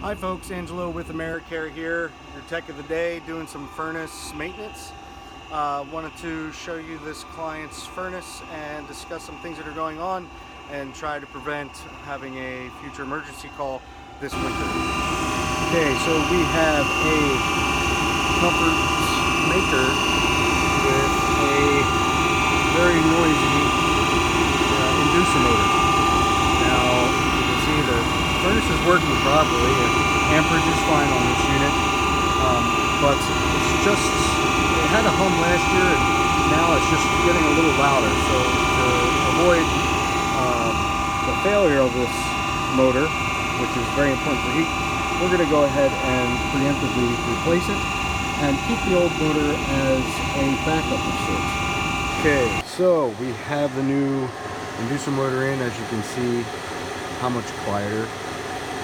Hi folks, Angelo with AmeriCare here, your tech of the day, doing some furnace maintenance. Wanted to show you this client's furnace and discuss some things that are going on and try to prevent having a future emergency call this winter. Okay, so we have a comfort maker with a very noisy inducer motor. Now, you can see the furnace is working properly and amperage is fine on this unit, but it's just, it had a hum last year and now it's just getting a little louder. So to avoid the failure of this motor, which is very important for heat, we're going to go ahead and preemptively replace it and keep the old motor as a backup of sorts. Okay, so we have the new inducer motor in. As you can see how much quieter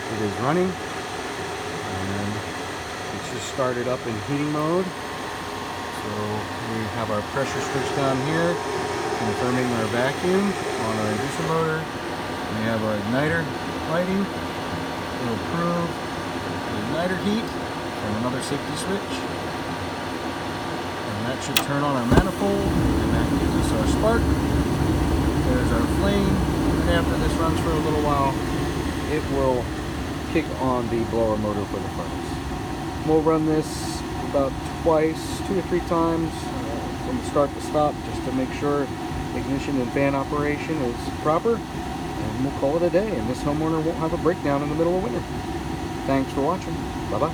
it is running, and it's just started up in heating mode. So we have our pressure switch down here confirming our vacuum on our inducer motor. We have our igniter lighting. It will prove the igniter heat from another safety switch, and that should turn on our manifold, and that gives us our spark. There's our flame, and after this runs for a little while, it will kick on the blower motor for the furnace. We'll run this about twice, 2 or 3 times from start to stop, just to make sure ignition and fan operation is proper, and we'll call it a day, and this homeowner won't have a breakdown in the middle of winter. Thanks for watching. Bye-bye.